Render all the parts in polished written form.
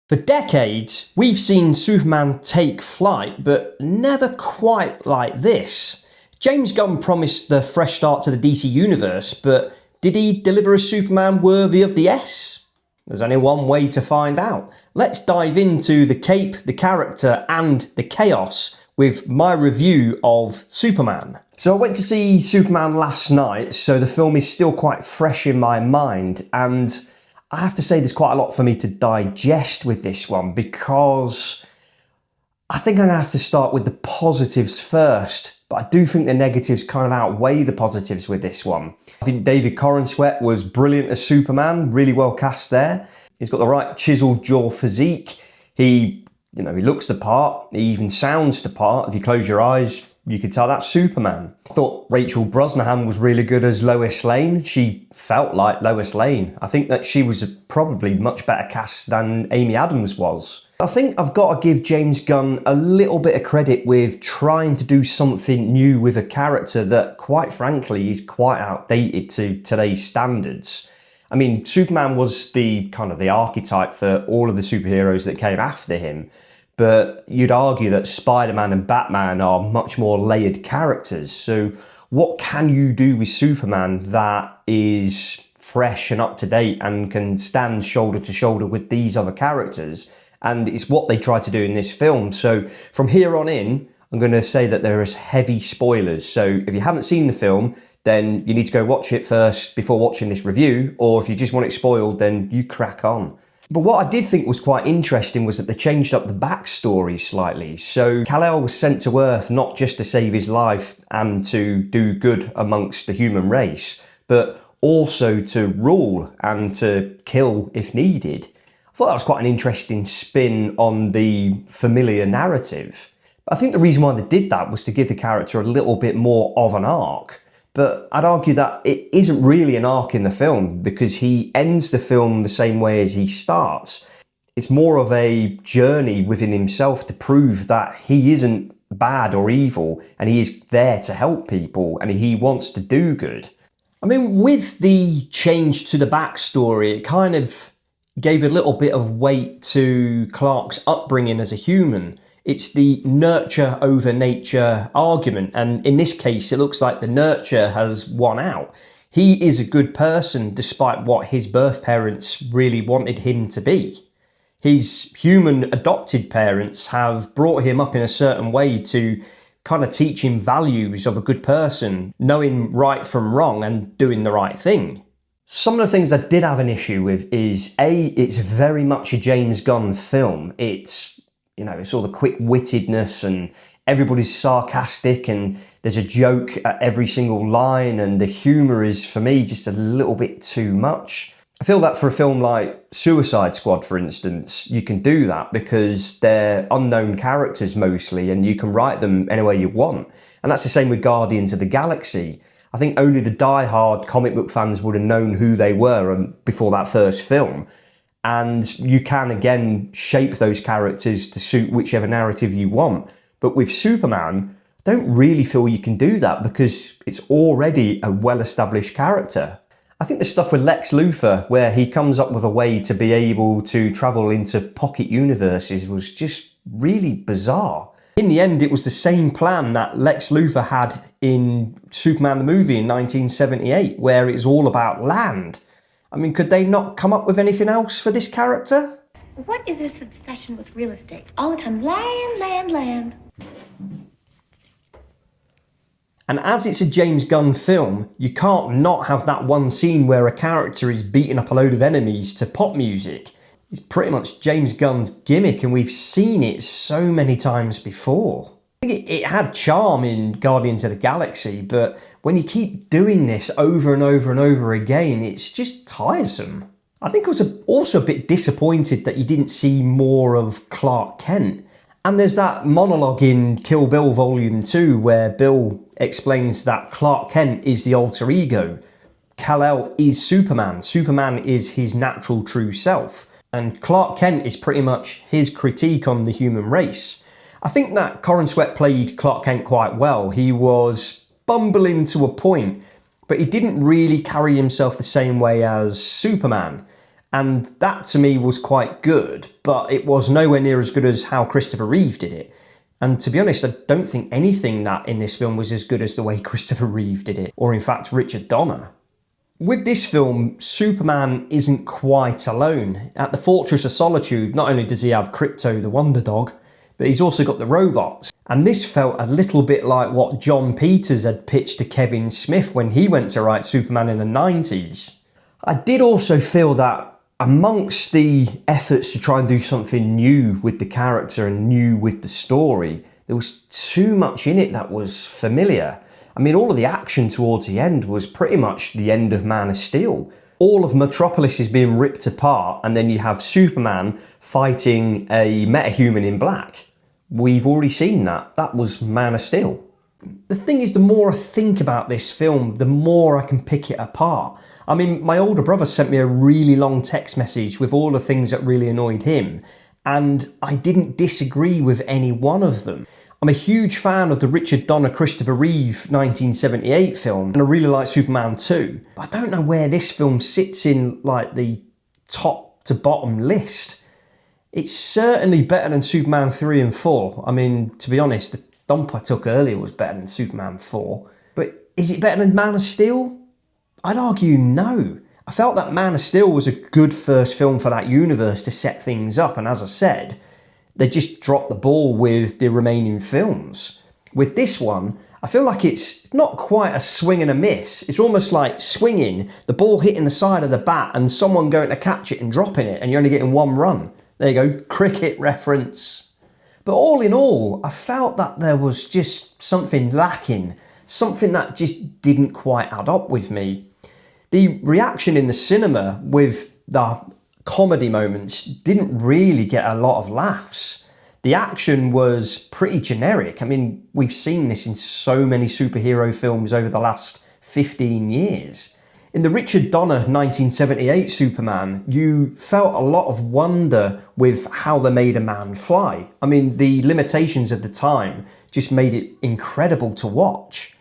For decades, we've seen Superman take flight, but never quite like this. James Gunn promised the fresh start to the DC Universe, but did he deliver a Superman worthy of the S? There's only one way to find out. Let's dive into the cape, the character, and the chaos with my review of Superman. So I went to see Superman last night, so the film is still quite fresh in my mind, and I have to say there's quite a lot for me to digest with this one, because I think I'm going to have to start with the positives first, but I do think the negatives kind of outweigh the positives with this one. I think David Corenswet was brilliant as Superman, really well cast there. He's got the right chiseled jaw physique. He looks the part, he even sounds the part. If you close your eyes, you could tell that's Superman. I thought Rachel Brosnahan was really good as Lois Lane. She felt like Lois Lane. I think that she was probably much better cast than Amy Adams was. I think I've got to give James Gunn a little bit of credit with trying to do something new with a character that, quite frankly, is quite outdated to today's standards. I mean, Superman was the archetype for all of the superheroes that came after him. But you'd argue that Spider-Man and Batman are much more layered characters. So what can you do with Superman that is fresh and up to date and can stand shoulder to shoulder with these other characters? And it's what they try to do in this film. So from here on in, I'm going to say that there is heavy spoilers. So if you haven't seen the film, then you need to go watch it first before watching this review. Or if you just want it spoiled, then you crack on. But what I did think was quite interesting was that they changed up the backstory slightly. So Kal-El was sent to Earth not just to save his life and to do good amongst the human race, but also to rule and to kill if needed. I thought that was quite an interesting spin on the familiar narrative. But I think the reason why they did that was to give the character a little bit more of an arc. But I'd argue that it isn't really an arc in the film, because he ends the film the same way as he starts. It's more of a journey within himself to prove that he isn't bad or evil, and he is there to help people, and he wants to do good. I mean, with the change to the backstory, it kind of gave a little bit of weight to Clark's upbringing as a human. It's the nurture over nature argument, and in this case it looks like the nurture has won out. He is a good person despite what his birth parents really wanted him to be. His human adopted parents have brought him up in a certain way to kind of teach him values of a good person, knowing right from wrong and doing the right thing. Some of the things I did have an issue with is, it's very much a James Gunn film. It's all the quick-wittedness and everybody's sarcastic and there's a joke at every single line, and the humour is, for me, just a little bit too much. I feel that for a film like Suicide Squad, for instance, you can do that because they're unknown characters mostly and you can write them any way you want. And that's the same with Guardians of the Galaxy. I think only the die-hard comic book fans would have known who they were before that first film. And you can, again, shape those characters to suit whichever narrative you want. But with Superman, I don't really feel you can do that because it's already a well-established character. I think the stuff with Lex Luthor, where he comes up with a way to be able to travel into pocket universes, was just really bizarre. In the end, it was the same plan that Lex Luthor had in Superman the movie in 1978, where it's all about land. I mean, could they not come up with anything else for this character? What is this obsession with real estate? All the time, land, land, land. And as it's a James Gunn film, you can't not have that one scene where a character is beating up a load of enemies to pop music. It's pretty much James Gunn's gimmick, and we've seen it so many times before. I think it had charm in Guardians of the Galaxy, but when you keep doing this over and over and over again, it's just tiresome. I think I was also a bit disappointed that you didn't see more of Clark Kent. And there's that monologue in Kill Bill Volume 2 where Bill explains that Clark Kent is the alter ego. Kal-El is Superman. Superman is his natural true self. And Clark Kent is pretty much his critique on the human race. I think that Corenswet played Clark Kent quite well. He was bumbling to a point, but he didn't really carry himself the same way as Superman. And that to me was quite good, but it was nowhere near as good as how Christopher Reeve did it. And to be honest, I don't think anything that in this film was as good as the way Christopher Reeve did it, or in fact Richard Donner. With this film, Superman isn't quite alone. At the Fortress of Solitude, not only does he have Krypto the Wonder Dog, but he's also got the robots. And this felt a little bit like what John Peters had pitched to Kevin Smith when he went to write Superman in the 90s. I did also feel that amongst the efforts to try and do something new with the character and new with the story, there was too much in it that was familiar. I mean, all of the action towards the end was pretty much the end of Man of Steel. All of Metropolis is being ripped apart, and then you have Superman fighting a metahuman in black. We've already seen that. That was Man of Steel. The thing is, the more I think about this film, the more I can pick it apart. I mean, my older brother sent me a really long text message with all the things that really annoyed him, and I didn't disagree with any one of them. I'm a huge fan of the Richard Donner, Christopher Reeve 1978 film, and I really like Superman 2. But I don't know where this film sits in like the top to bottom list. It's certainly better than Superman 3 and 4. I mean, to be honest, the dump I took earlier was better than Superman 4. But is it better than Man of Steel? I'd argue no. I felt that Man of Steel was a good first film for that universe to set things up, and as I said, they just dropped the ball with the remaining films. With this one, I feel like it's not quite a swing and a miss. It's almost like swinging, the ball hitting the side of the bat and someone going to catch it and dropping it, and you're only getting one run. There you go, cricket reference. But all in all, I felt that there was just something lacking, something that just didn't quite add up with me. The reaction in the cinema with the comedy moments didn't really get a lot of laughs. The action was pretty generic. I mean, we've seen this in so many superhero films over the last 15 years. In the Richard Donner 1978 Superman, you felt a lot of wonder with how they made a man fly. I mean, the limitations of the time just made it incredible to watch.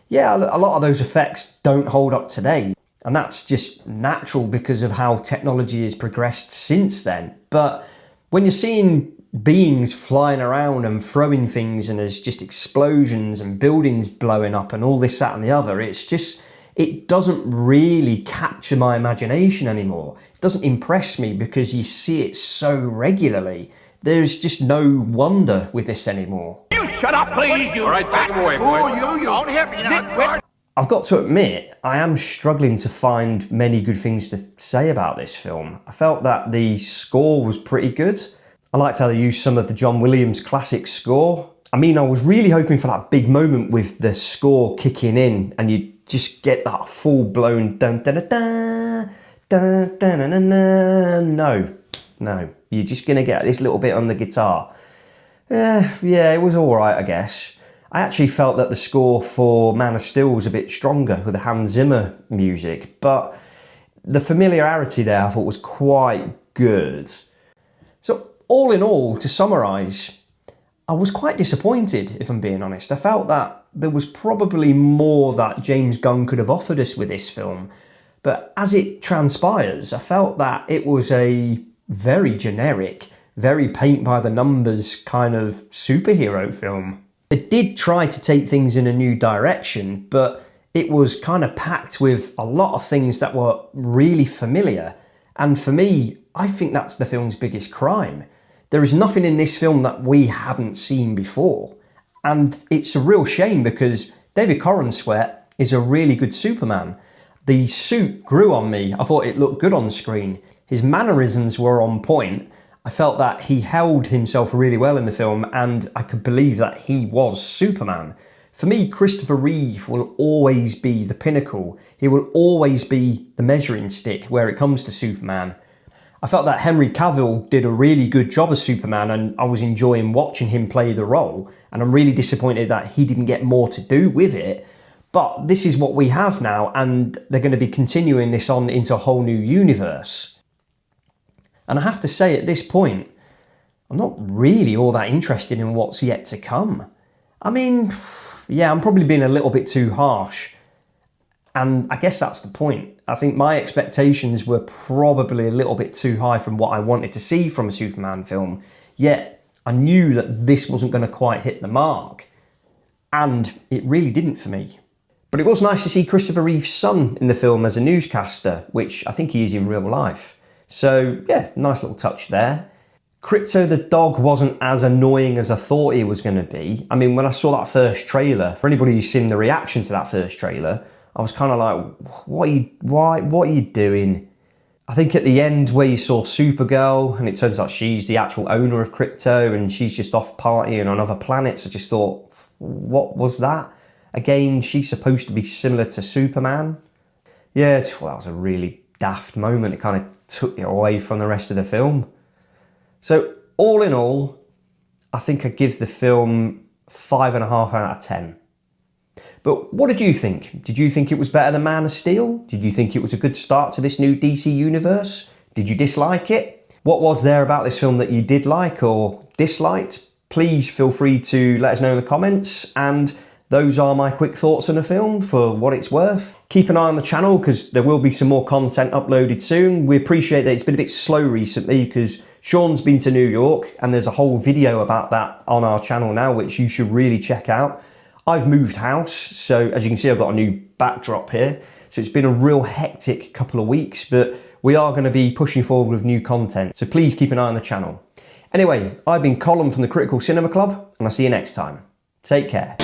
Yeah, a lot of those effects don't hold up today. And that's just natural because of how technology has progressed since then. But when you're seeing beings flying around and throwing things, and there's just explosions and buildings blowing up and all this, that and the other, it doesn't really capture my imagination anymore. It doesn't impress me because you see it so regularly. There's just no wonder with this anymore. You shut up, please, you. All right, take him away, boy. You don't hit me now. I've got to admit, I am struggling to find many good things to say about this film. I felt that the score was pretty good. I liked how they used some of the John Williams classic score. I mean, I was really hoping for that big moment with the score kicking in and you just get that full-blown dun dun dun dun dun dun dun dun. No, you're just going to get this little bit on the guitar. Yeah, it was alright, I guess. I actually felt that the score for Man of Steel was a bit stronger with the Hans Zimmer music, but the familiarity there I thought was quite good. So all in all, to summarise, I was quite disappointed, if I'm being honest. I felt that there was probably more that James Gunn could have offered us with this film, but as it transpires, I felt that it was a very generic, very paint-by-the-numbers kind of superhero film. It did try to take things in a new direction, but it was kind of packed with a lot of things that were really familiar. And for me, I think that's the film's biggest crime. There is nothing in this film that we haven't seen before. And it's a real shame because David Corenswet is a really good Superman. The suit grew on me. I thought it looked good on screen. His mannerisms were on point. I felt that he held himself really well in the film and I could believe that he was Superman. For me, Christopher Reeve will always be the pinnacle. He will always be the measuring stick where it comes to Superman. I felt that Henry Cavill did a really good job as Superman and I was enjoying watching him play the role, and I'm really disappointed that he didn't get more to do with it. But this is what we have now and they're going to be continuing this on into a whole new universe. And I have to say at this point, I'm not really all that interested in what's yet to come. I mean, yeah, I'm probably being a little bit too harsh. And I guess that's the point. I think my expectations were probably a little bit too high from what I wanted to see from a Superman film, yet I knew that this wasn't going to quite hit the mark. And it really didn't for me. But it was nice to see Christopher Reeve's son in the film as a newscaster, which I think he is in real life. So yeah, nice little touch there. Crypto the dog wasn't as annoying as I thought he was going to be. I mean, when I saw that first trailer, for anybody who's seen the reaction to that first trailer, I was kind of like, what are you doing? I think at the end where you saw Supergirl and it turns out she's the actual owner of Crypto and she's just off partying on other planets, I just thought, what was that? Again, she's supposed to be similar to Superman. Yeah, well, that was a really daft moment. It kind of took you away from the rest of the film. So all in all, I think I give the film 5.5 out of 10. But what did you think? Did you think it was better than Man of Steel? Did you think it was a good start to this new DC universe? Did you dislike it? What was there about this film that you did like or disliked? Please feel free to let us know in the comments. And those are my quick thoughts on the film for what it's worth. Keep an eye on the channel because there will be some more content uploaded soon. We appreciate that it's been a bit slow recently because Sean's been to New York and there's a whole video about that on our channel now, which you should really check out. I've moved house, so as you can see, I've got a new backdrop here. So it's been a real hectic couple of weeks, but we are going to be pushing forward with new content. So please keep an eye on the channel. Anyway, I've been Colm from the Critical Cinema Club, and I'll see you next time. Take care.